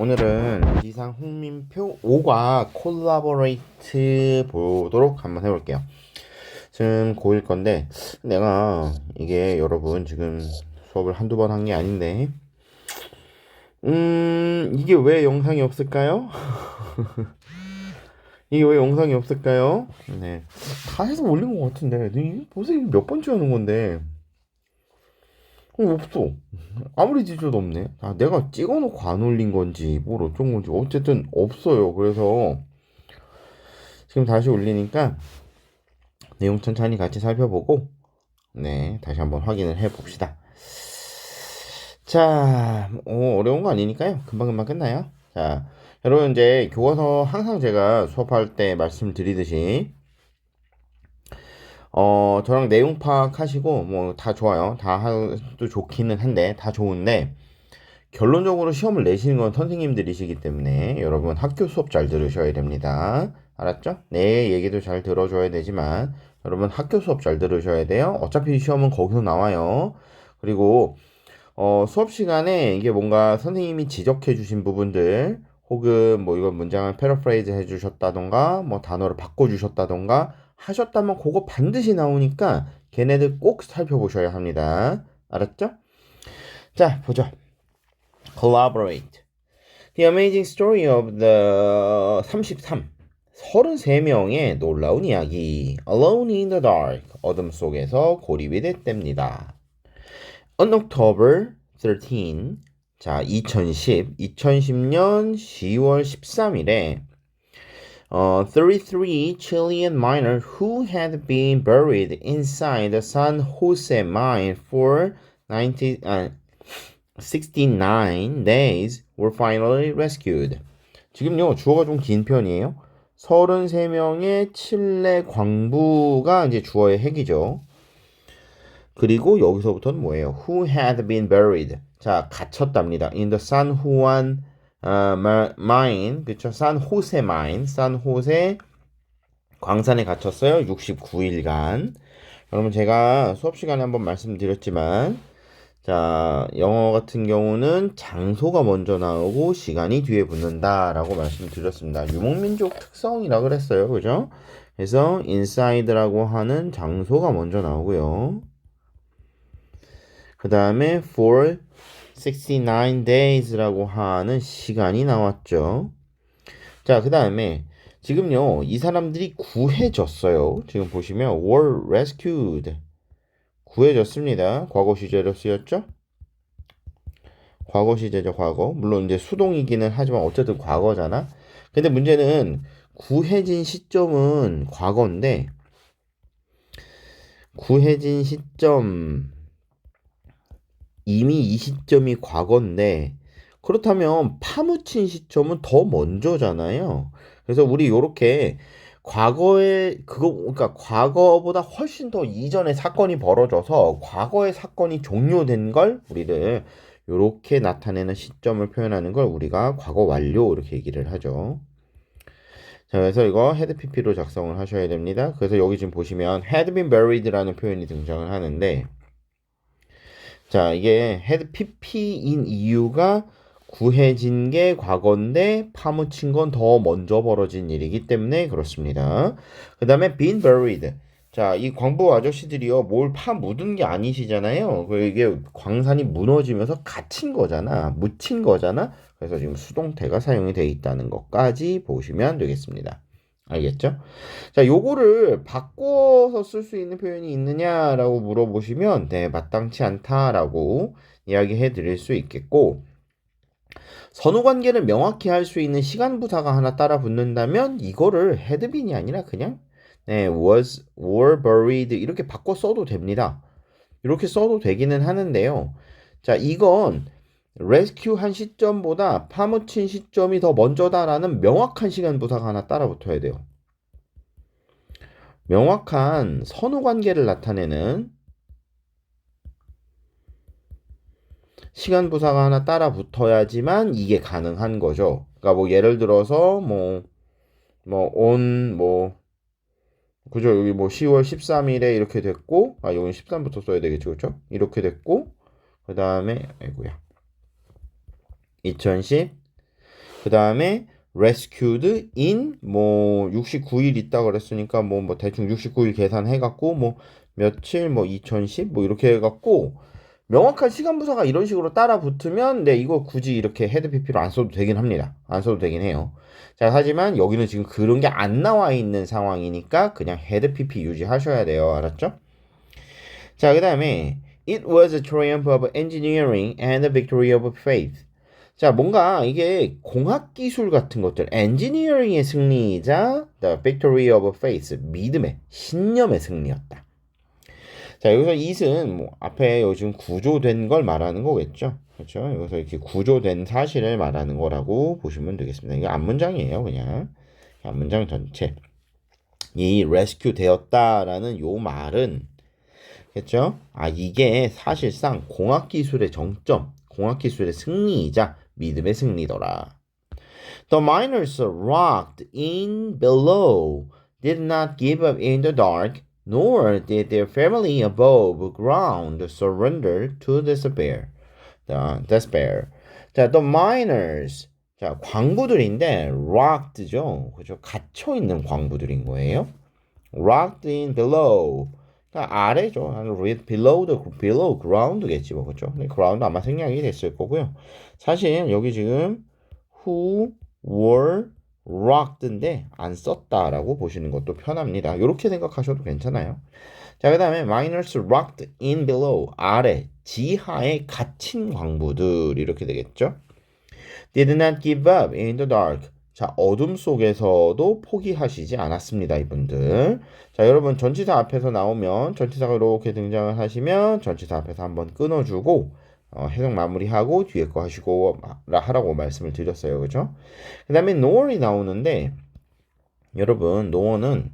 오늘은 기상 홍림표 5과 콜라보레이트 보도록 한번 해볼게요. 지금 고1 건데 내가 이게 여러분 지금 수업을 한두 번 한 게 아닌데 이게 왜 영상이 없을까요? 이게 왜 영상이 없을까요? 네, 다 해서 올린 것 같은데 이게 벌써 몇 번째 하는 건데 없어. 아무리 뒤져도 없네. 아, 내가 찍어놓고 안 올린 건지 뭘 어쩐 건지 어쨌든 없어요. 그래서 지금 다시 올리니까 내용 천천히 같이 살펴보고 네 다시 한번 확인을 해 봅시다. 자, 어려운 거 아니니까요. 금방금방 끝나요. 자, 여러분 이제 교과서 항상 제가 수업할 때 말씀드리듯이 저랑 내용 파악하시고 뭐 다 좋아요. 다 해도 좋기는 한데 다 좋은데 결론적으로 시험을 내시는 건 선생님들이시기 때문에 여러분 학교 수업 잘 들으셔야 됩니다. 알았죠? 내 얘기도 잘 들어줘야 되지만 여러분 학교 수업 잘 들으셔야 돼요. 어차피 시험은 거기서 나와요. 그리고 수업 시간에 이게 뭔가 선생님이 지적해 주신 부분들 혹은 뭐 이건 문장을 패러프레이즈 해 주셨다던가 뭐 단어를 바꿔 주셨다던가 하셨다면 그거 반드시 나오니까 걔네들 꼭 살펴보셔야 합니다. 알았죠? 자, 보죠. Collaborate. The Amazing Story of the 33명의 놀라운 이야기. Alone in the Dark. 어둠 속에서 고립이 됐답니다. On October 13. 자, 2010년 10월 13일에 33 Chilean miners who had been buried inside the San Jose mine for 69 days were finally rescued. 지금요, 주어가 좀 긴 편이에요. 33명의 칠레 광부가 이제 주어의 핵이죠. 그리고 여기서부터는 뭐예요? Who had been buried. 자, 갇혔답니다. In the San Juan mine. 그쵸? San Jose mine. San Jose 광산에 갇혔어요. 69일간. 여러분 제가 수업 시간에 한번 말씀드렸지만 자, 영어 같은 경우는 장소가 먼저 나오고 시간이 뒤에 붙는다라고 말씀드렸습니다. 유목민족 특성이라 그랬어요. 그죠? 그래서 inside라고 하는 장소가 먼저 나오고요. 그 다음에 for 69 days라고 하는 시간이 나왔죠. 자, 그 다음에 지금요, 이 사람들이 구해졌어요. 지금 보시면 were rescued. 구해졌습니다. 과거 시제로 쓰였죠? 과거 시제죠, 과거. 물론 이제 수동이기는 하지만 어쨌든 과거잖아. 근데 문제는 구해진 시점은 과거인데 구해진 시점 이미 이 시점이 과거인데 그렇다면 파묻힌 시점은 더 먼저잖아요. 그래서 우리 요렇게 과거에 그러니까 과거보다 훨씬 더 이전에 사건이 벌어져서 과거의 사건이 종료된 걸 우리를 요렇게 나타내는 시점을 표현하는 걸 우리가 과거 완료 이렇게 얘기를 하죠. 자, 그래서 이거 had pp로 작성을 하셔야 됩니다. 그래서 여기 지금 보시면 had been buried라는 표현이 등장을 하는데 자, 이게 had pp인 이유가 구해진 게 과거인데 파묻힌 건 더 먼저 벌어진 일이기 때문에 그렇습니다. 그 다음에 been buried. 자, 이 광부 아저씨들이요, 뭘 파묻은 게 아니시잖아요. 이게 광산이 무너지면서 갇힌 거잖아. 묻힌 거잖아. 그래서 지금 수동태가 사용이 되어 있다는 것까지 보시면 되겠습니다. 알겠죠? 자, 요거를 바꿔서 쓸 수 있는 표현이 있느냐라고 물어보시면, 네, 마땅치 않다라고 이야기해 드릴 수 있겠고, 선후 관계를 명확히 할 수 있는 시간 부사가 하나 따라 붙는다면 이거를 had been이 아니라 그냥 네, were buried 이렇게 바꿔 써도 됩니다. 이렇게 써도 되기는 하는데요. 자, 이건 rescue 한 시점보다 파묻힌 시점이 더 먼저다라는 명확한 시간 부사가 하나 따라 붙어야 돼요. 명확한 선후 관계를 나타내는 시간 부사가 하나 따라 붙어야지만 이게 가능한 거죠. 그러니까 뭐 예를 들어서 그죠? 여기 뭐 10월 13일에 이렇게 됐고 여기 13부터 써야 되겠죠. 그렇죠? 이렇게 됐고 그다음에 아이고야. 2010 그 다음에 rescued in 뭐 69일 있다 그랬으니까 뭐 대충 69일 계산해갖고 뭐 며칠 뭐 2010 뭐 이렇게 해갖고 명확한 시간 부사가 이런 식으로 따라 붙으면 네 이거 굳이 이렇게 헤드 PP로 안 써도 되긴 합니다. 안 써도 되긴 해요. 자 하지만 여기는 지금 그런 게 안 나와 있는 상황이니까 그냥 헤드 PP 유지하셔야 돼요. 알았죠? 자 그 다음에 It was a triumph of engineering and a victory of faith. 자, 뭔가 이게 공학기술 같은 것들, 엔지니어링의 승리이자 the victory of faith, 믿음의, 신념의 승리였다. 자, 여기서 it은 뭐 앞에 요즘 구조된 걸 말하는 거겠죠. 그렇죠? 여기서 이렇게 구조된 사실을 말하는 거라고 보시면 되겠습니다. 이게 앞문장이에요, 그냥. 앞문장 전체. 이 rescue 되었다라는 요 말은 그렇죠? 아, 이게 사실상 공학기술의 정점, 공학기술의 승리이자 믿음의 승리더라. The miners rocked in below did not give up in the dark, nor did their family above ground surrender to despair. despair. 자, the miners. 자, 광부들인데 rocked죠. 그죠? 갇혀 있는 광부들인 거예요. rocked in below. 그러니까 아래죠. below ground겠지 뭐 그렇죠. ground 아마 생략이 됐을 거고요. 사실 여기 지금 who were rocked인데 안 썼다라고 보시는 것도 편합니다. 이렇게 생각하셔도 괜찮아요. 자, 그 다음에 miners rocked in below 아래 지하에 갇힌 광부들 이렇게 되겠죠. did not give up in the dark. 자, 어둠 속에서도 포기하시지 않았습니다, 이분들. 자, 여러분 전치사 앞에서 나오면 전치사가 이렇게 등장을 하시면 전치사 앞에서 한번 끊어주고 해석 마무리하고 뒤에 거 하시고 하라고 말씀을 드렸어요, 그죠? 그 다음에 nore이 나오는데 여러분 nore는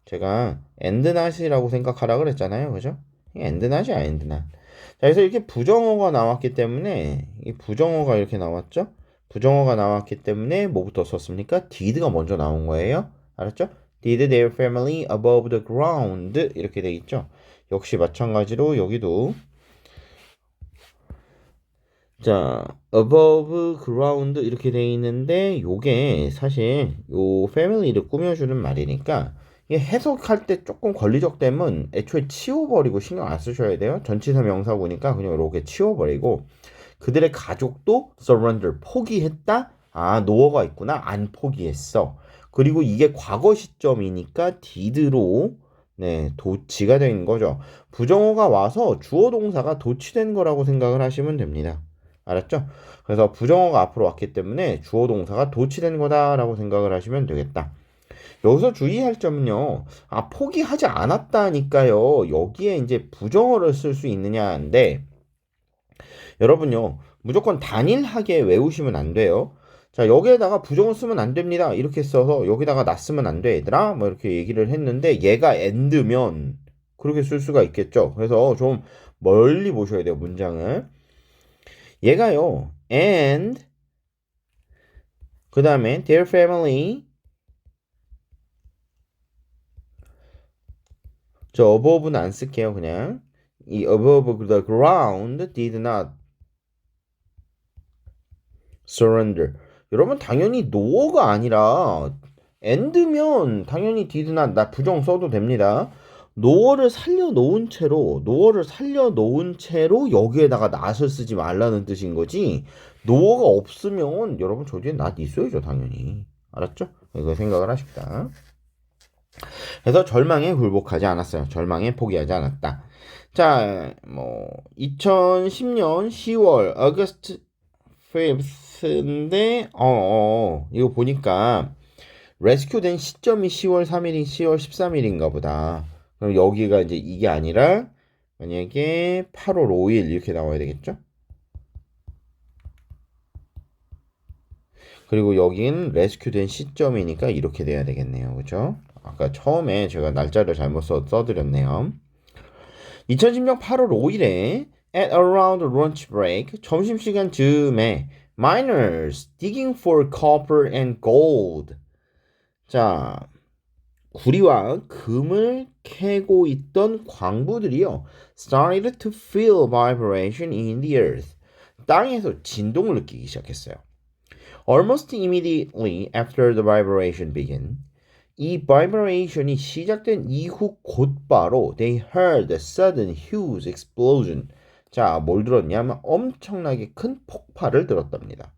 제가 end not이라고 생각하라 그랬잖아요, 그죠? end not이야, end not. 자, 그래서 이렇게 부정어가 나왔기 때문에 이 부정어가 이렇게 나왔죠? 부정어가 나왔기 때문에 뭐부터 썼습니까? did가 먼저 나온 거예요. 알았죠? Did their family above the ground 이렇게 돼 있죠. 역시 마찬가지로 여기도 자 above ground 이렇게 돼 있는데 요게 사실 요 family를 꾸며주는 말이니까 이게 해석할 때 조금 권리적됨은 애초에 치워버리고 신경 안 쓰셔야 돼요. 전치사 명사구니까 그냥 이렇게 치워버리고 그들의 가족도 surrender 포기했다. 아 노어가 있구나. 안 포기했어. 그리고 이게 과거 시점이니까 did로 네, 도치가 된 거죠. 부정어가 와서 주어 동사가 도치된 거라고 생각을 하시면 됩니다. 알았죠? 그래서 부정어가 앞으로 왔기 때문에 주어 동사가 도치된 거다라고 생각을 하시면 되겠다. 여기서 주의할 점은요. 아, 포기하지 않았다니까요. 여기에 이제 부정어를 쓸 수 있느냐인데 여러분요. 무조건 단일하게 외우시면 안 돼요. 자, 여기에다가 부정어 쓰면 안 됩니다. 이렇게 써서 여기다가 나 쓰면 안 돼, 얘들아. 뭐 이렇게 얘기를 했는데 얘가 and면 그렇게 쓸 수가 있겠죠. 그래서 좀 멀리 보셔야 돼요, 문장을. 얘가요. and 그 다음에 their family 저 above는 안 쓸게요, 그냥. 이 above the ground did not surrender. 여러분 당연히 no가 아니라 and면 당연히 did not 나 부정 써도 됩니다. no를 살려놓은 채로 여기에다가 not을 쓰지 말라는 뜻인 거지. no가 없으면 여러분 저 뒤에 not 있어야죠, 당연히. 알았죠? 이거 생각을 하십니다. 그래서 절망에 굴복하지 않았어요. 절망에 포기하지 않았다. 자, 뭐 2010년 10월 August 5th인데 이거 보니까 레스큐 된 시점이 10월 3일인 10월 13일인가 보다. 그럼 여기가 이제 이게 아니라 만약에 8월 5일 이렇게 나와야 되겠죠? 그리고 여긴 레스큐 된 시점이니까 이렇게 돼야 되겠네요. 그죠? 아까 처음에 제가 날짜를 잘못 써드렸네요. 2010년 8월 5일에 at around lunch break 점심시간 즈음에 miners digging for copper and gold 자 구리와 금을 캐고 있던 광부들이요 started to feel vibration in the earth 땅에서 진동을 느끼기 시작했어요. Almost immediately after the vibration began. 이 vibration이 시작된 이후 곧바로 they heard a sudden huge explosion. 자, 뭘 들었냐면 엄청나게 큰 폭발을 들었답니다.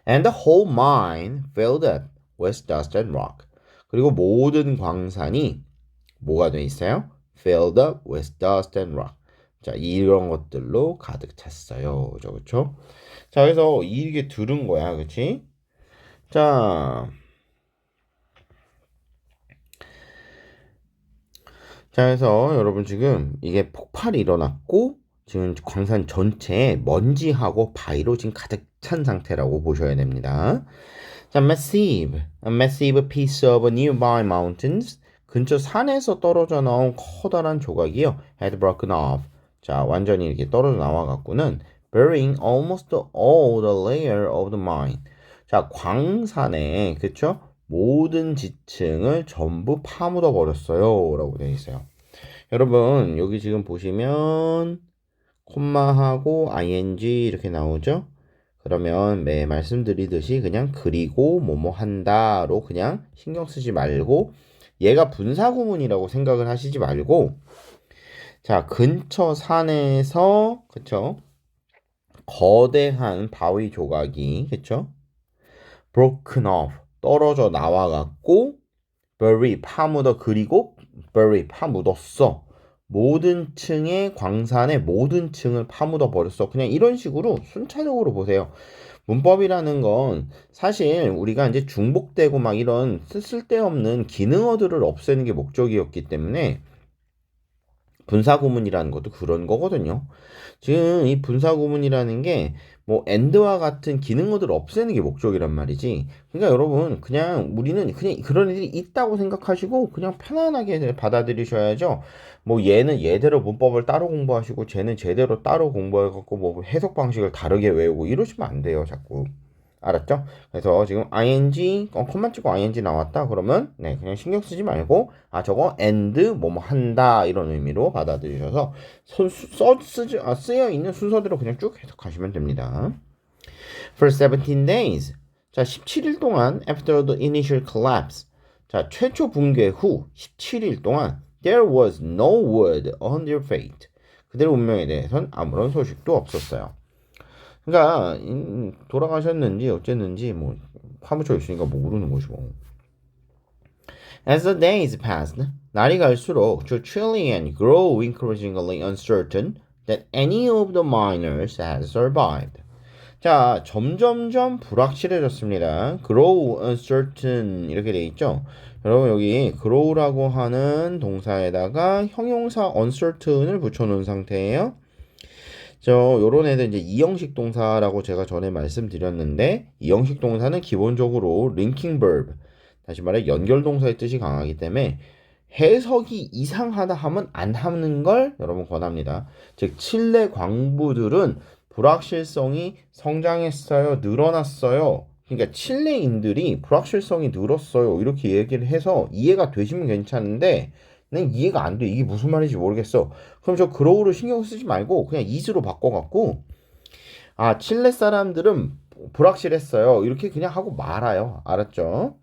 And the whole mine filled up with dust and rock. 그리고 모든 광산이 뭐가 돼 있어요? Filled up with dust and rock. 자, 이런 것들로 가득 찼어요. 그렇죠? 자, 그래서 이게 들은 거야. 그렇지? 자, 그래서 여러분 지금 이게 폭발이 일어났고 지금 광산 전체에 먼지하고 바위로 지금 가득 찬 상태라고 보셔야 됩니다. 자, a massive piece of nearby mountains. 근처 산에서 떨어져 나온 커다란 조각이요. had broken off. 자, 완전히 이렇게 떨어져 나와갖고는 burying almost all the layer of the mine. 자, 광산에 그쵸? 모든 지층을 전부 파묻어 버렸어요. 라고 되어 있어요. 여러분, 여기 지금 보시면 콤마하고 ing 이렇게 나오죠? 그러면 매 말씀드리듯이 그냥 그리고 뭐뭐 한다로 그냥 신경 쓰지 말고 얘가 분사구문이라고 생각을 하시지 말고 자, 근처 산에서 그쵸? 거대한 바위 조각이 그쵸? broken off 떨어져 나와갖고 bury 파묻어 그리고 bury 파묻었어. 모든 층의 광산의 모든 층을 파묻어 버렸어. 그냥 이런 식으로 순차적으로 보세요. 문법이라는 건 사실 우리가 이제 중복되고 막 이런 쓸데없는 기능어들을 없애는 게 목적이었기 때문에 분사구문이라는 것도 그런 거거든요. 지금 이 분사구문이라는 게 뭐 and와 같은 기능어들을 없애는 게 목적이란 말이지. 그러니까 여러분 그냥 우리는 그냥 그런 일이 있다고 생각하시고 그냥 편안하게 받아들이셔야죠. 뭐 얘는 얘대로 문법을 따로 공부하시고 쟤는 제대로 따로 공부해갖고 뭐 해석 방식을 다르게 외우고 이러시면 안 돼요, 자꾸. 알았죠? 그래서 지금 ing 콤마 찍고 ing 나왔다 그러면 네 그냥 신경 쓰지 말고 아 저거 and 뭐뭐 한다 이런 의미로 받아들이셔서 쓰여 있는 순서대로 그냥 쭉 해석하시면 됩니다. For 17 days 자 17일 동안 after the initial collapse 자 최초 붕괴 후 17일 동안 there was no word on their fate 그들의 운명에 대해선 아무런 소식도 없었어요. 그러니까 돌아가셨는지 어쨌는지 뭐 파묻혀 있으니까 모르는 것이고. As the days passed, 날이 갈수록 Churchillian and grew increasingly uncertain that any of the miners had survived. 자, 점점점 불확실해졌습니다. grow uncertain 이렇게 돼 있죠. 여러분 여기 grow라고 하는 동사에다가 형용사 uncertain을 붙여놓은 상태예요. 요런 애들 이제 이형식 동사라고 제가 전에 말씀드렸는데 이형식 동사는 기본적으로 linking verb 다시 말해 연결 동사의 뜻이 강하기 때문에 해석이 이상하다 하면 안 하는 걸 여러분 권합니다. 즉 칠레 광부들은 불확실성이 성장했어요, 늘어났어요. 그러니까 칠레인들이 불확실성이 늘었어요. 이렇게 얘기를 해서 이해가 되시면 괜찮은데 난 이해가 안 돼. 이게 무슨 말인지 모르겠어. 그럼 저 grow를 신경 쓰지 말고 그냥 is로 바꿔갖고 아 칠레 사람들은 불확실했어요. 이렇게 그냥 하고 말아요. 알았죠?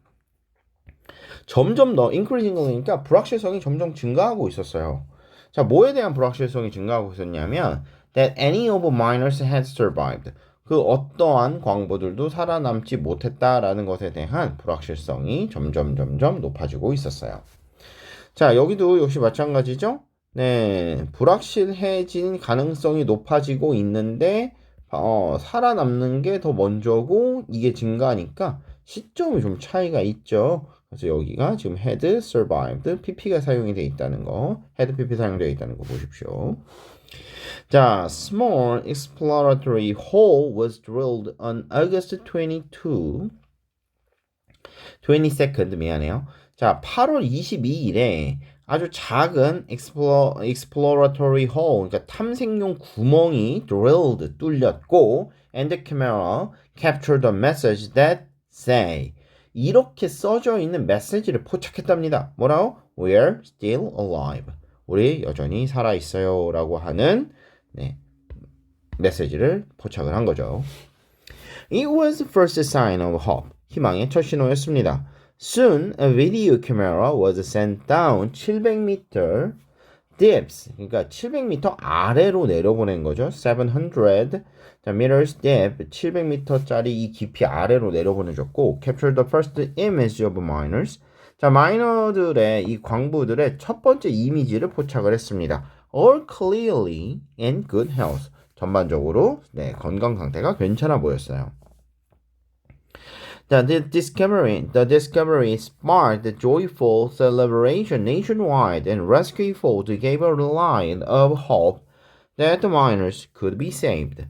점점 더 increasingly니까 불확실성이 점점 증가하고 있었어요. 자, 뭐에 대한 불확실성이 증가하고 있었냐면 that any of miners had survived. 그 어떠한 광부들도 살아남지 못했다라는 것에 대한 불확실성이 점점 높아지고 있었어요. 자, 여기도 역시 마찬가지죠? 네, 불확실해진 가능성이 높아지고 있는데 살아남는 게 더 먼저고 이게 증가하니까 시점이 좀 차이가 있죠. 그래서 여기가 지금 had survived, pp가 사용이 되어 있다는 거, had pp 사용되어 있다는 거 보십시오. 자, small exploratory hole was drilled on August 22nd, 미안해요. 자, 8월 22일에 아주 작은 exploratory hole, 그러니까 탐색용 구멍이 drilled, 뚫렸고 and the camera captured a message that say 이렇게 써져 있는 메시지를 포착했답니다. 뭐라고? We're still alive. 우리 여전히 살아있어요 라고 하는 네, 메시지를 포착을 한 거죠. It was the first sign of hope. 희망의 첫 신호였습니다. Soon, a video camera was sent down 700m depths. 그러니까 700m 아래로 내려보낸 거죠. 700 meters depth, 700m짜리 이 깊이 아래로 내려보내줬고 captured the first image of miners. 자, 마이너들의 이 광부들의 첫 번째 이미지를 포착을 했습니다. All clearly in good health. 전반적으로 건강 상태가 괜찮아 보였어요. The discovery sparked a joyful celebration nationwide, and rescue efforts gave a light of hope that the miners could be saved.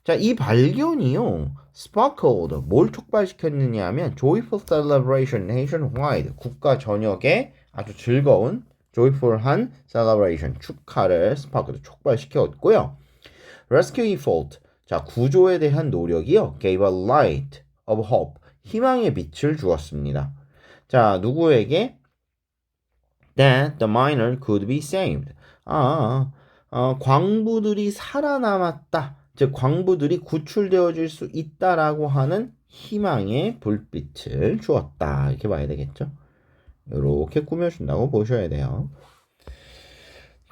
자, 이 발견이요, sparkled, 뭘 촉발시켰느냐 하면 joyful celebration nationwide, 국가 전역에 아주 즐거운 joyful한 celebration, 축하를 sparkled, 촉발시켰고요. rescue effort, 자, 구조에 대한 노력이요, gave a light of hope, 희망의 빛을 주었습니다. 자, 누구에게? That the miner could be saved. 광부들이 살아남았다. 즉, 광부들이 구출되어질 수 있다라고 하는 희망의 불빛을 주었다. 이렇게 봐야 되겠죠? 이렇게 꾸며준다고 보셔야 돼요.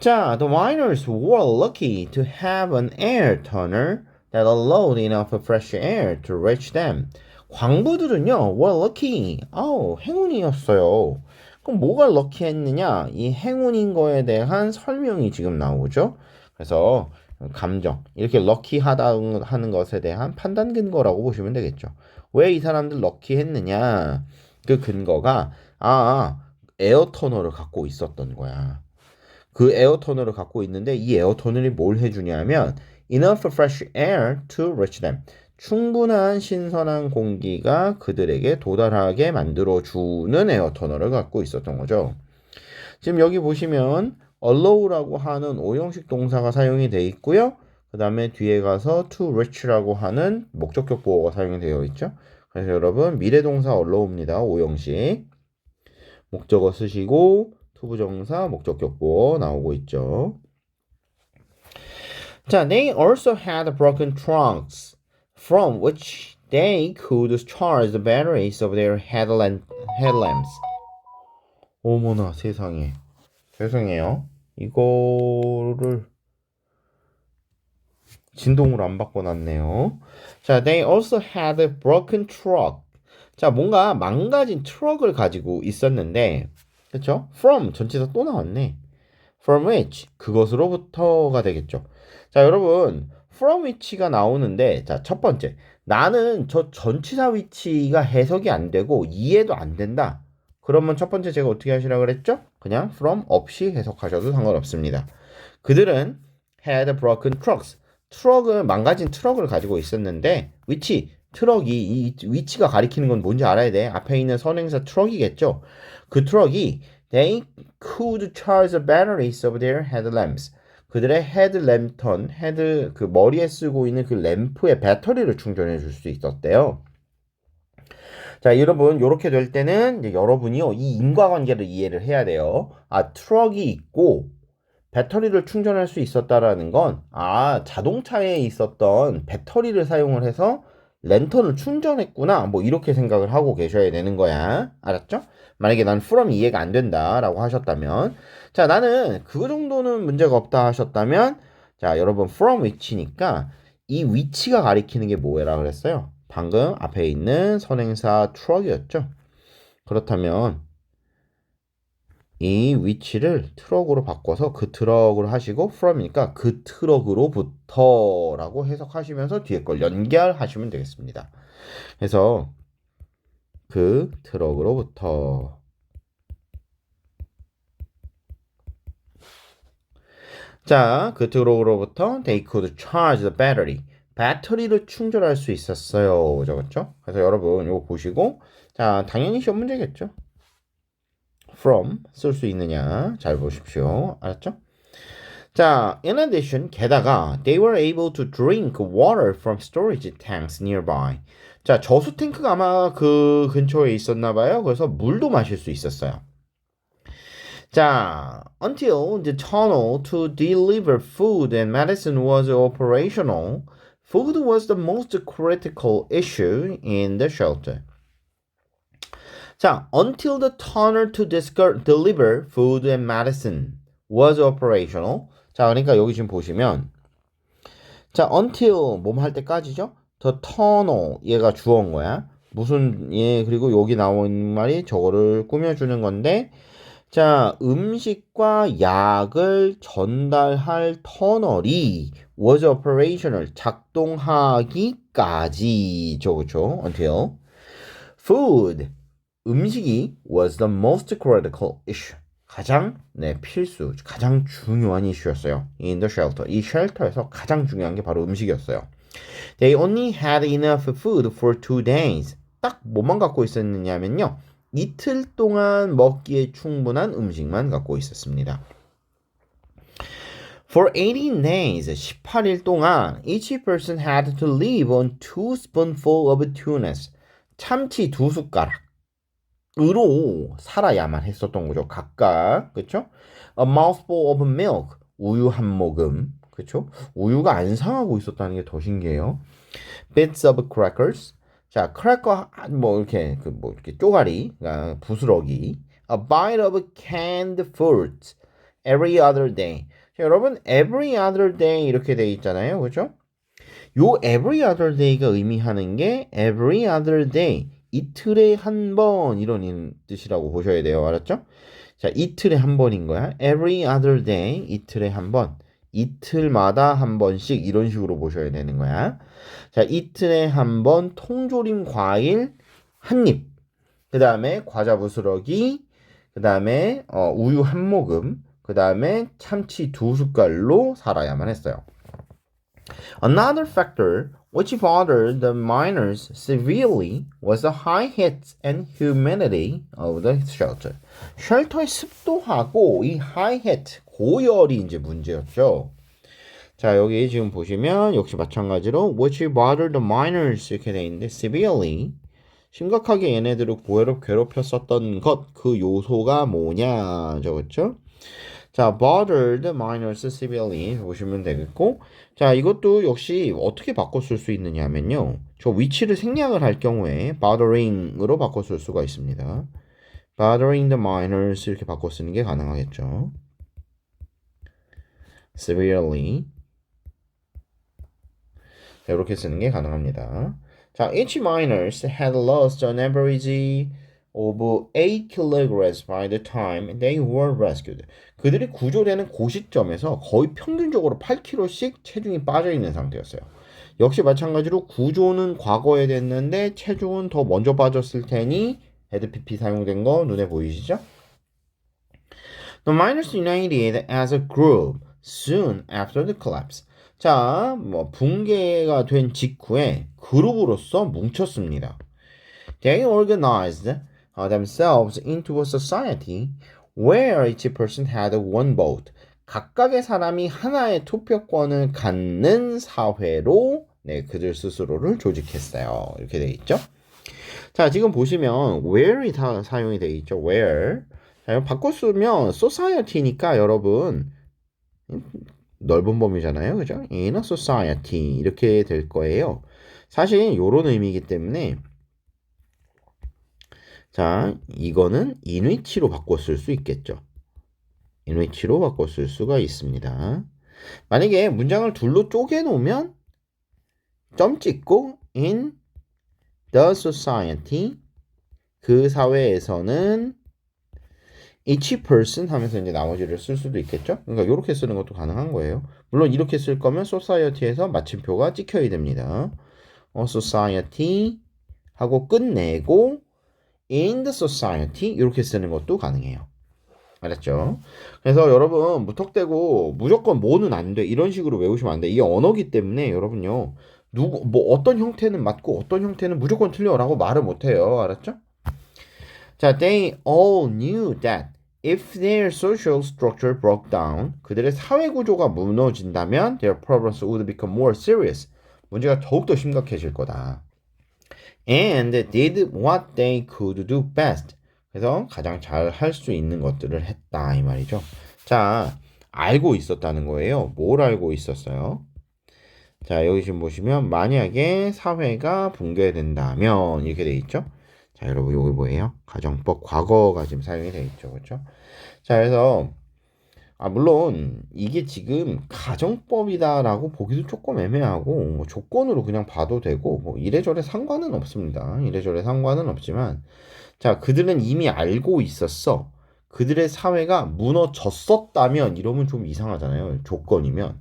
자, the miners were lucky to have an air tunnel that allowed enough fresh air to reach them. 광부들은요, were lucky. 행운이었어요. 그럼 뭐가 럭키했느냐? 이 행운인 거에 대한 설명이 지금 나오죠. 그래서 감정, 이렇게 럭키하다 하는 것에 대한 판단 근거라고 보시면 되겠죠. 왜 이 사람들 럭키했느냐? 그 근거가 에어 터널을 갖고 있었던 거야. 그 에어 터널을 갖고 있는데 이 에어 터널이 뭘 해주냐면 enough fresh air to reach them. 충분한 신선한 공기가 그들에게 도달하게 만들어주는 에어 터널을 갖고 있었던 거죠. 지금 여기 보시면 allow라고 하는 5형식 동사가 사용이 되어 있고요. 그 다음에 뒤에 가서 to reach라고 하는 목적격 보어가 사용이 되어 있죠. 그래서 여러분 미래동사 allow입니다. 5형식. 목적어 쓰시고 투부정사 목적격 보어 나오고 있죠. 자, they also had broken trunks from which they could charge the batteries of their headlamps. 어머나 세상에. 죄송해요. 이거를 진동으로 안 바꿔놨네요. 자, they also had a broken truck. 자, 뭔가 망가진 트럭을 가지고 있었는데, 그렇죠? From 전치사 또 나왔네. From which 그것으로부터가 되겠죠. 자, 여러분, from which가 나오는데, 자, 첫 번째, 나는 저 전치사 위치가 해석이 안 되고 이해도 안 된다. 그러면 첫 번째 제가 어떻게 하시라고 그랬죠? 그냥 from 없이 해석하셔도 상관없습니다. 그들은 had broken trucks. 망가진 트럭을 가지고 있었는데, 위치, 트럭이, 이 위치가 가리키는 건 뭔지 알아야 돼. 앞에 있는 선행사 트럭이겠죠? 그 트럭이 they could charge the batteries of their headlamps. 그들의 헤드램턴, 그 머리에 쓰고 있는 그 램프의 배터리를 충전해 줄 수 있었대요. 자, 여러분, 이렇게 될 때는 이제 여러분이요, 이 인과관계를 이해를 해야 돼요. 트럭이 있고 배터리를 충전할 수 있었다라는 건 자동차에 있었던 배터리를 사용을 해서 랜턴을 충전했구나, 뭐 이렇게 생각을 하고 계셔야 되는 거야. 알았죠? 만약에 난 from 이해가 안 된다 라고 하셨다면, 자, 나는 그거 정도는 문제가 없다 하셨다면, 자, 여러분, from which니까 이 위치가 가리키는 게 뭐라 그랬어요? 방금 앞에 있는 선행사 트럭이었죠. 그렇다면 이 위치를 트럭으로 바꿔서 그 트럭으로 하시고 from이니까 그 트럭으로부터 라고 해석하시면서 뒤에 걸 연결하시면 되겠습니다. 그래서 그 트럭으로부터, 자, 그 트럭으로부터 they could charge the battery. 배터리를 충전할 수 있었어요. 그렇죠? 그래서 여러분 이거 보시고, 자, 당연히 시험 문제겠죠. from 쓸 수 있느냐 잘 보십시오. 알았죠? 자, in addition, 게다가 they were able to drink water from storage tanks nearby. 자, 저수 탱크가 아마 그 근처에 있었나 봐요. 그래서 물도 마실 수 있었어요. 자, until the tunnel to deliver food and medicine was operational, Food was the most critical issue in the shelter. 자, until the tunnel to deliver food and medicine was operational. 자, 그러니까 여기 지금 보시면 자, until 몸 할 때까지죠. The tunnel 얘가 주어인 거야. 무슨 예 그리고 여기 나온 말이 저거를 꾸며주는 건데 자, 음식과 약을 전달할 터널이 was operational 작동하기까지죠, 그렇죠? Until food 음식이 was the most critical issue 가장 필수 가장 중요한 이슈였어요. In the shelter 이 쉘터에서 가장 중요한 게 바로 음식이었어요. They only had enough food for 2 days. 딱 뭐만 갖고 있었느냐면요. 이틀 동안 먹기에 충분한 음식만 갖고 있었습니다. For 18 days, 18일 동안 each person had to live on 2 spoonfuls of tunas. 참치 2숟가락으로 살아야만 했었던 거죠. 각각, 그렇죠? A mouthful of milk, 우유 한 모금, 그렇죠? 우유가 안 상하고 있었다는 게 더 신기해요. Bits of crackers. 자, 크래커 뭐 이렇게 이렇게 쪼가리, 그러니까 부스러기. A bite of canned fruit every other day. 자, 여러분, every other day 이렇게 돼 있잖아요, 그렇죠? 요 every other day가 의미하는 게 every other day 이틀에 한 번 이런 뜻이라고 보셔야 돼요, 알았죠? 자, 이틀에 한 번인 거야. Every other day 이틀에 한 번. 이틀마다 한 번씩 이런 식으로 보셔야 되는 거야. 자, 이틀에 한 번 통조림 과일 한 입. 그 다음에 과자 부스러기. 그 다음에 우유 한 모금. 그 다음에 참치 2숟갈로 살아야만 했어요. Another factor which bothered the miners severely was the high heat and humidity of the shelter. 쉘터의 습도하고 이 high heat, 고열이 이제 문제였죠. 자, 여기 지금 보시면 역시 마찬가지로 which bothered the miners 이렇게 돼 있는데 severely 심각하게 얘네들을 괴롭혔었던 것, 그 요소가 뭐냐, 그렇죠? 자, bothered miners severely 보시면 되겠고, 자, 이것도 역시 어떻게 바꿔 쓸 수 있느냐면요. 저 위치를 생략을 할 경우에 bothering으로 바꿔 쓸 수가 있습니다. bothering the miners 이렇게 바꿔 쓰는 게 가능하겠죠. severely 자, 이렇게 쓰는 게 가능합니다. 자, each miners had lost an average of 8 kilograms by the time they were rescued. 그들이 구조되는 그 시점에서 거의 평균적으로 8kg씩 체중이 빠져 있는 상태였어요. 역시 마찬가지로 구조는 과거에 됐는데 체중은 더 먼저 빠졌을 테니 헤드pp 사용된 거 눈에 보이시죠? The miners united as a group soon after the collapse. 자, 뭐 붕괴가 된 직후에 그룹으로서 뭉쳤습니다. They organized themselves into a society where each person had one vote. 각각의 사람이 하나의 투표권을 갖는 사회로 그들 스스로를 조직했어요. 이렇게 돼 있죠. 자, 지금 보시면 where이 다 사용이 돼 있죠. where. 자, 바꿔 쓰면 society니까 여러분 넓은 범위잖아요. 그죠? In a society 이렇게 될 거예요. 사실 이런 의미이기 때문에 자, 이거는 in which로 바꿔 쓸 수 있겠죠. in which로 바꿔 쓸 수가 있습니다. 만약에 문장을 둘로 쪼개 놓으면 점 찍고 in the society 그 사회에서는 each person 하면서 이제 나머지를 쓸 수도 있겠죠. 그러니까 이렇게 쓰는 것도 가능한 거예요. 물론 이렇게 쓸 거면 society에서 마침표가 찍혀야 됩니다. society 하고 끝내고 in the society 이렇게 쓰는 것도 가능해요. 알았죠? 그래서 여러분 무턱대고 무조건 뭐는 안 돼 이런 식으로 외우시면 안 돼. 이게 언어기 때문에 여러분요 뭐 어떤 형태는 맞고 어떤 형태는 무조건 틀려라고 말을 못해요. 알았죠? 자, they all knew that if their social structure broke down, 그들의 사회 구조가 무너진다면 their problems would become more serious. 문제가 더욱더 심각해질 거다. And did what they could do best. 그래서 가장 잘 할 수 있는 것들을 했다 이 말이죠. 자, 알고 있었다는 거예요. 뭘 알고 있었어요? 자, 여기 지금 보시면 만약에 사회가 붕괴된다면 이렇게 돼 있죠. 자, 여러분 여기 뭐예요? 가정법 과거가 지금 사용이 돼 있죠. 그렇죠? 자, 그래서 물론 이게 지금 가정법이다라고 보기도 조금 애매하고 뭐 조건으로 그냥 봐도 되고 뭐 이래저래 상관은 없습니다. 이래저래 상관은 없지만 자, 그들은 이미 알고 있었어. 그들의 사회가 무너졌었다면 이러면 좀 이상하잖아요. 조건이면.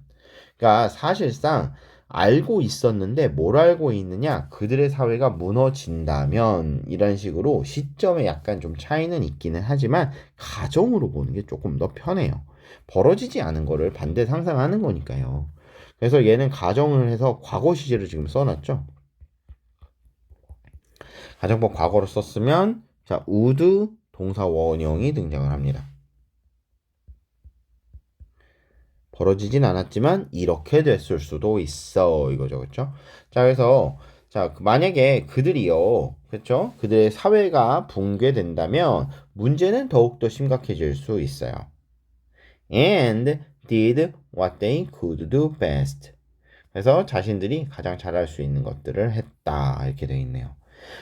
그러니까 사실상 알고 있었는데 뭘 알고 있느냐? 그들의 사회가 무너진다면 이런 식으로 시점에 약간 좀 차이는 있기는 하지만 가정으로 보는 게 조금 더 편해요. 벌어지지 않은 거를 반대 상상하는 거니까요. 그래서 얘는 가정을 해서 과거 시제를 지금 써놨죠. 가정법 과거로 썼으면 자, would 동사 원형이 등장을 합니다. 벌어지진 않았지만 이렇게 됐을 수도 있어 이거죠. 그렇죠? 자, 그래서 자, 만약에 그들이요. 그렇죠? 그들의 사회가 붕괴된다면 문제는 더욱더 심각해질 수 있어요. And did what they could do best. 그래서 자신들이 가장 잘할 수 있는 것들을 했다. 이렇게 되어 있네요.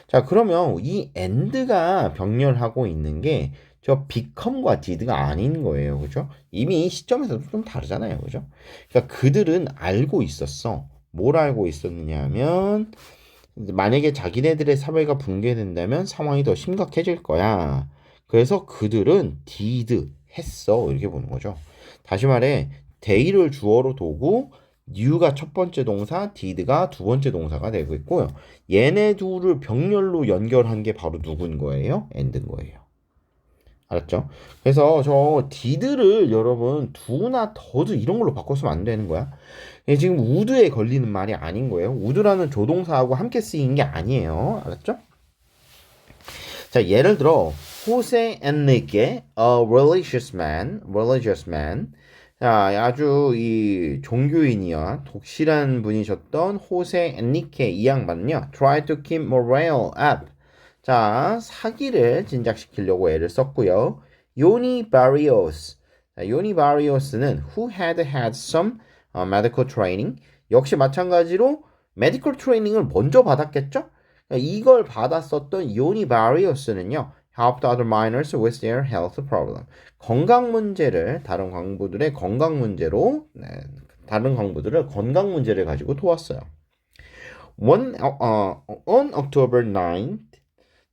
자, 그러면 이 and가 병렬하고 있는 게 저 become과 did가 아닌 거예요. 그죠? 이미 이 시점에서도 좀 다르잖아요. 그죠? 그러니까 그들은 알고 있었어. 뭘 알고 있었느냐 하면 만약에 자기네들의 사회가 붕괴된다면 상황이 더 심각해질 거야. 그래서 그들은 did 했어. 이렇게 보는 거죠. 다시 말해 day를 주어로 두고 new가 첫 번째 동사, did가 두 번째 동사가 되고 있고요. 얘네 둘을 병렬로 연결한 게 바로 누군 거예요? and인 거예요. 알았죠? 그래서 저 did를 여러분 do나 do도 이런 걸로 바꿨으면 안 되는 거야. 이게 지금 would에 걸리는 말이 아닌 거예요. would라는 조동사하고 함께 쓰인 게 아니에요. 알았죠? 자, 예를 들어 Jose Enrique, a religious man. 자, 아주 이 종교인이야 독실한 분이셨던 호세 엔리케 이 양반은요. Try to keep morale up. 자, 사기를 진작시키려고 애를 썼고요. 요니 바리오스. 자, 요니 바리오스는 who had some medical training. 역시 마찬가지로 메디컬 트레이닝을 먼저 받았겠죠? 이걸 받았었던 요니 바리오스는요. helped other miners with their health problem. 건강 문제를 다른 광부들의 건강 문제로 다른 광부들을 건강 문제를 가지고 도왔어요. On October 9th,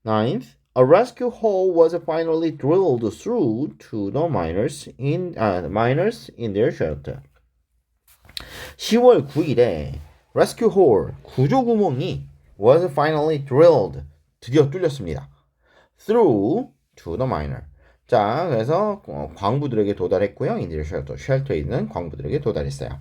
a rescue hole was finally drilled through to the miners in their shelter. 10월 9일에 rescue hole 구조 구멍이 was finally drilled 드디어 뚫렸습니다. through to the miner. 자, 그래서 광부들에게 도달했고요. in their shelter, 쉘터에 있는 광부들에게 도달했어요.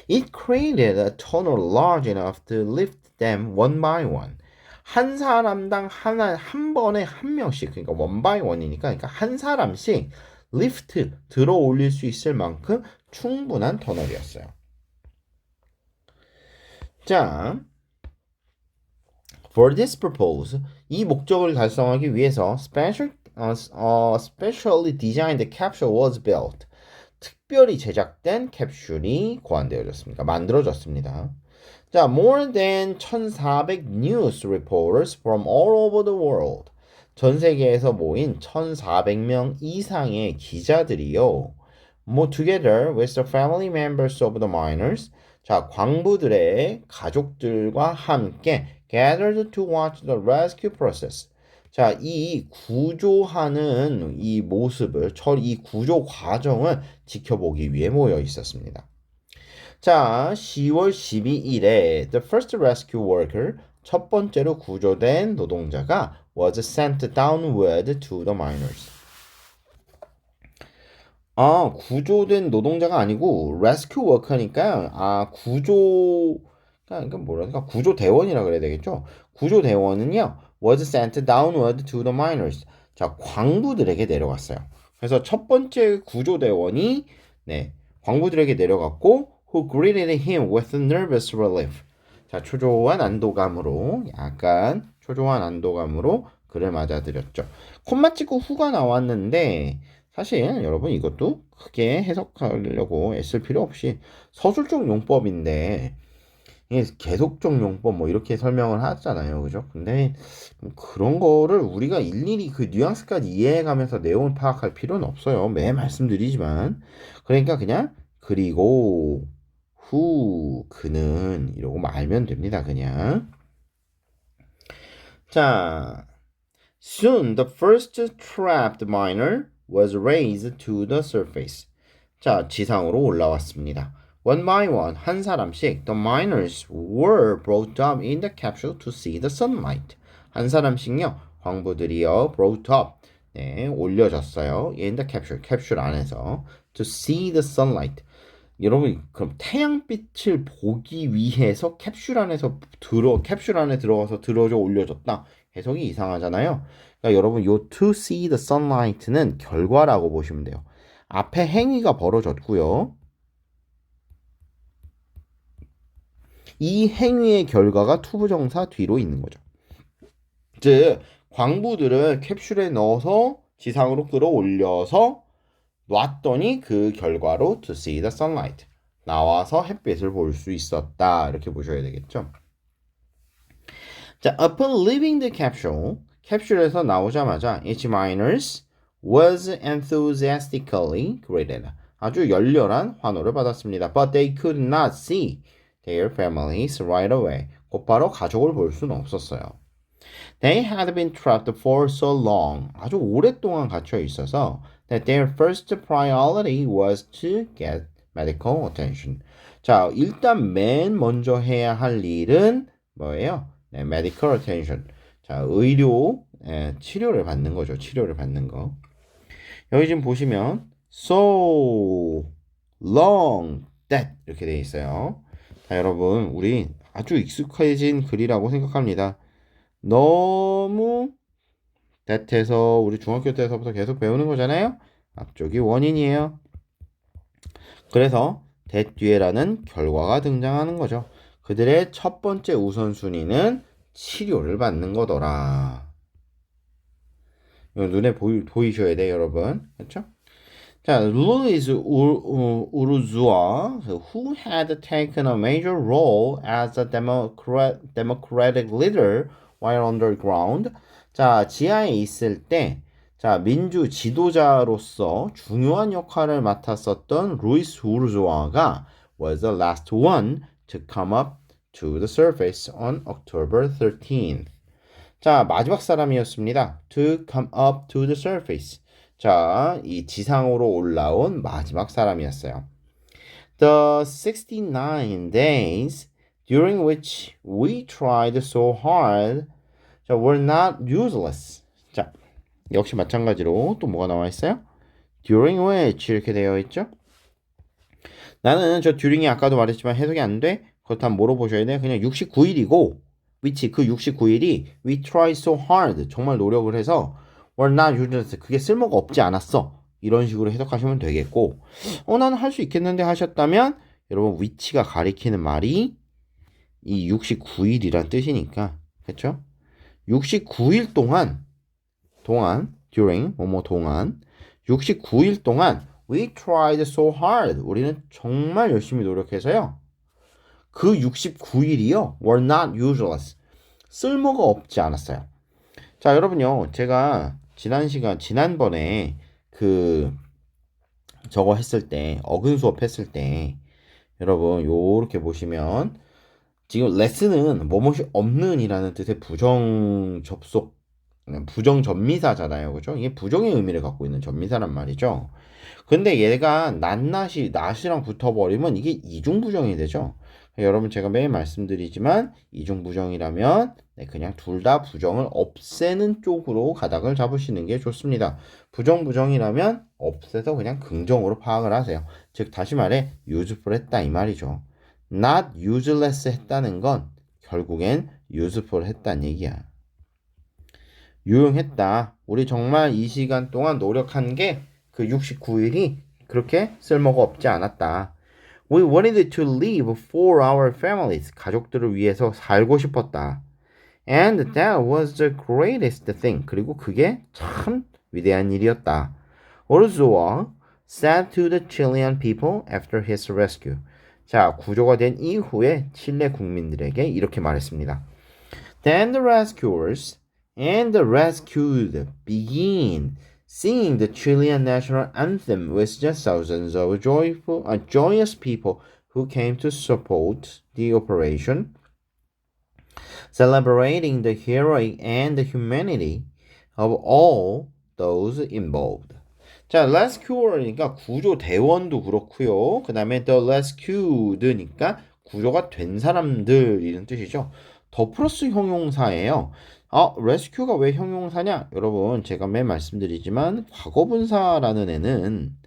It created a tunnel large enough to lift them one by one. 한 사람당 한 번에 한 명씩, 그러니까 one by one이니까, 그러니까 한 사람씩 lift 들어 올릴 수 있을 만큼 충분한 터널이었어요. 자, for this purpose, 이 목적을 달성하기 위해서 specially designed capsule was built. 특별히 제작된 캡슐이 고안되어졌습니다. 만들어졌습니다. 자, more than 1,400 news reporters from all over the world. 전 세계에서 모인 1,400명 이상의 기자들이요. together with the family members of the miners. 자, 광부들의 가족들과 함께 gathered to watch the rescue process. 자, 이 구조하는 이 모습을, 이 구조 과정을 지켜보기 위해 모여 있었습니다. 자, 10월 12일에 the first rescue worker, 첫 번째로 구조된 노동자가 was sent downward to the miners. 구조된 노동자가 아니고 rescue worker니까 그러니까 뭐랄까 구조대원이라 그래야 되겠죠. 구조대원은요 was sent downward to the miners. 자, 광부들에게 내려갔어요. 그래서 첫 번째 구조대원이 광부들에게 내려갔고 who greeted him with nervous relief. 자, 초조한 안도감으로 그를 맞아들였죠. 콤마 찍고 후가 나왔는데 사실 여러분 이것도 크게 해석하려고 애쓸 필요 없이 서술적 용법인데 이게 계속적 용법 뭐 이렇게 설명을 하잖아요. 그죠? 근데 뭐 그런 거를 우리가 일일이 그 뉘앙스까지 이해해가면서 내용을 파악할 필요는 없어요. 매 말씀드리지만. 그러니까 그냥 그리고 후 그는 이러고 말면 됩니다. 그냥. 자, soon the first trapped miner was raised to the surface. 자, 지상으로 올라왔습니다. One by one, 한 사람씩 the miners were brought up in the capsule to see the sunlight. 한 사람씩요, 광부들이요, brought up, 네, 올려졌어요. in the capsule, 캡슐 안에서 to see the sunlight. 여러분, 그럼 태양빛을 보기 위해서 캡슐 안에 들어가서 들어져 올려졌다. 해석이 이상하잖아요. 그러니까 여러분, 요 to see the sunlight는 결과라고 보시면 돼요. 앞에 행위가 벌어졌고요. 이 행위의 결과가 투부정사 뒤로 있는 거죠. 즉, 광부들을 캡슐에 넣어서 지상으로 끌어올려서 놨더니 그 결과로 to see the sunlight. 나와서 햇빛을 볼 수 있었다. 이렇게 보셔야 되겠죠. 자, upon leaving the capsule, 캡슐에서 나오자마자 each miners was enthusiastically greeted. 아주 열렬한 환호를 받았습니다. But they could not see their families right away. 곧바로 가족을 볼 수는 없었어요. They had been trapped for so long. 아주 오랫동안 갇혀 있어서 that their first priority was to get medical attention. 자, 일단 맨 먼저 해야 할 일은 뭐예요? 네, medical attention. 자, 치료를 받는 거죠. 치료를 받는 거. 여기 지금 보시면 so long that 이렇게 돼 있어요. 자, 여러분, 우리 아주 익숙해진 글이라고 생각합니다. 너무 that에서 우리 중학교 때서부터 계속 배우는 거잖아요. 앞쪽이 원인이에요. 그래서 that 뒤에라는 결과가 등장하는 거죠. 그들의 첫 번째 우선순위는 치료를 받는 거더라. 이거 눈에 보이셔야 돼요, 여러분. 그렇죠? 자, Luis Uruzua, who had taken a major role as a democratic leader while underground. 자, 지하에 있을 때, 자, 민주 지도자로서 중요한 역할을 맡았었던 루이스 우르조아가 was the last one to come up to the surface on October 13th. 자, 마지막 사람이었습니다. To come up to the surface. 자, 이 지상으로 올라온 마지막 사람이었어요. The 69 days during which we tried so hard 자, were not useless. 자, 역시 마찬가지로 또 뭐가 나와 있어요? During which 이렇게 되어 있죠? 나는 저 during이 아까도 말했지만 해석이 안 돼? 그렇다면 뭐로 보셔야 돼? 그냥 69일이고 which 그 69일이 we tried so hard 정말 노력을 해서 were not useless 그게 쓸모가 없지 않았어. 이런 식으로 해석하시면 되겠고 나는 할 수 있겠는데 하셨다면 여러분 which가 가리키는 말이 이 69일이란 뜻이니까 그렇죠? 69일 동안 during 뭐뭐 동안 69일 동안 we tried so hard 우리는 정말 열심히 노력해서요. 그 69일이요 were not useless 쓸모가 없지 않았어요. 자, 여러분요. 제가 지난번에 저거 했을 때 어근 수업 했을 때 여러분 요렇게 보시면 지금 레슨은 뭐뭇이 없는이라는 뜻의 부정 전미사잖아요. 그죠? 이게 부정의 의미를 갖고 있는 전미사란 말이죠. 근데 얘가 낫이랑 붙어버리면 이게 이중부정이 되죠. 여러분 제가 매일 말씀드리지만 이중부정이라면 그냥 둘 다 부정을 없애는 쪽으로 가닥을 잡으시는 게 좋습니다. 부정이라면 없애서 그냥 긍정으로 파악을 하세요. 즉 다시 말해 useful 했다 이 말이죠. not useless 했다는 건 결국엔 useful 했다는 얘기야. 유용했다. 우리 정말 이 시간 동안 노력한 게 그 69일이 그렇게 쓸모가 없지 않았다. We wanted to live for our families. 가족들을 위해서 살고 싶었다. And that was the greatest thing. 그리고 그게 참 위대한 일이었다. Orzuo said to the Chilean people after his rescue. 자, 구조가 된 이후에 칠레 국민들에게 이렇게 말했습니다. Then the rescuers and the rescued begin singing the Chilean national anthem with just thousands of joyous people who came to support the operation, celebrating the heroic and the humanity of all those involved. 자, rescuer니까 구조대원도 그렇고요. 그 다음에 the rescued니까 구조가 된 사람들 이런 뜻이죠. 더 플러스 형용사예요. rescue가 왜 형용사냐? 여러분, 제가 매일 말씀드리지만 과거분사라는 애는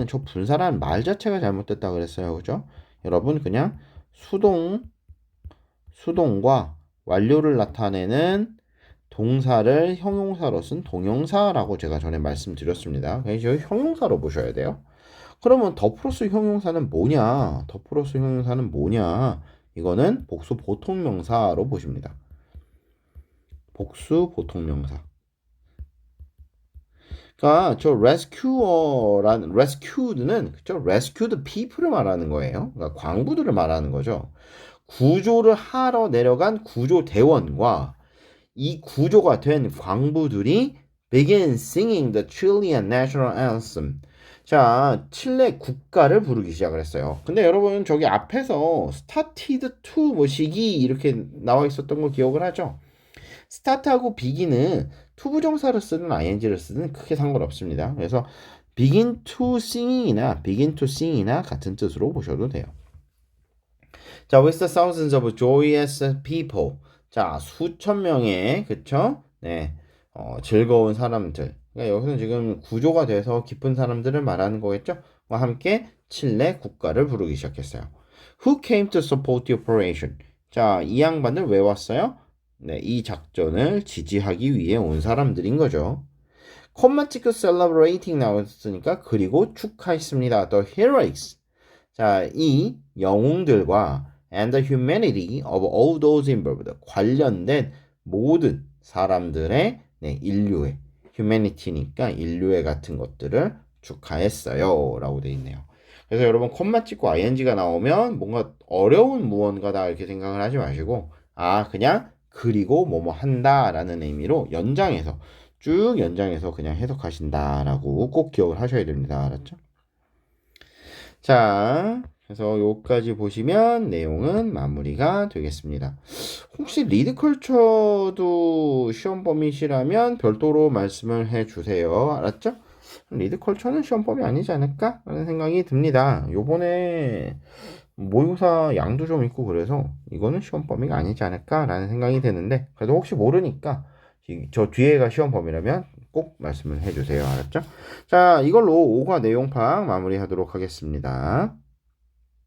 저 분사라는 말 자체가 잘못됐다 그랬어요. 그죠? 여러분, 그냥 수동과 완료를 나타내는 동사를 형용사로 쓴 동형사라고 제가 전에 말씀드렸습니다. 그래서 형용사로 보셔야 돼요. 그러면 더 플러스 형용사는 뭐냐? 이거는 복수 보통명사로 보십니다. 복수 보통명사. 그러니까 저 rescued는 그죠? rescued people을 말하는 거예요. 그러니까 광부들을 말하는 거죠. 구조를 하러 내려간 구조대원과 이 구조가 된 광부들이 begin singing the Chilean national anthem. 자, 칠레 국가를 부르기 시작을 했어요. 근데 여러분 저기 앞에서 started to 뭐시기 이렇게 나와 있었던 거 기억을 하죠? start하고 begin은 투부정사를 쓰든 ing를 쓰든 크게 상관없습니다. 그래서 begin to sing이나 같은 뜻으로 보셔도 돼요. 자, with the thousands of joyous people. 자, 수천 명의, 그쵸? 네, 즐거운 사람들. 그러니까 여기서는 지금 구조가 돼서 기쁜 사람들을 말하는 거겠죠? 와 함께 칠레 국가를 부르기 시작했어요. Who came to support the operation? 자, 이 양반들 왜 왔어요? 네, 이 작전을 지지하기 위해 온 사람들인 거죠. 콤마 찍고 celebrating 나왔으니까 그리고 축하했습니다. The heroics. 자, 이 영웅들과 and the humanity of all those involved. 관련된 모든 사람들의 인류의 humanity니까 인류의 같은 것들을 축하했어요. 라고 되어 있네요. 그래서 여러분 콤마 찍고 ing가 나오면 뭔가 어려운 무언가다 이렇게 생각을 하지 마시고 그냥 그리고 뭐뭐 한다라는 의미로 쭉 연장해서 그냥 해석하신다라고 꼭 기억을 하셔야 됩니다. 알았죠? 자, 그래서 여기까지 보시면 내용은 마무리가 되겠습니다. 혹시 리드컬처도 시험 범위시라면 별도로 말씀을 해주세요. 알았죠? 리드컬처는 시험 범위 아니지 않을까? 라는 생각이 듭니다. 요번에 모의고사 양도 좀 있고 그래서 이거는 시험 범위가 아니지 않을까? 라는 생각이 드는데 그래도 혹시 모르니까 저 뒤에가 시험 범위라면 꼭 말씀을 해주세요. 알았죠? 자, 이걸로 5과 내용 파악 마무리하도록 하겠습니다.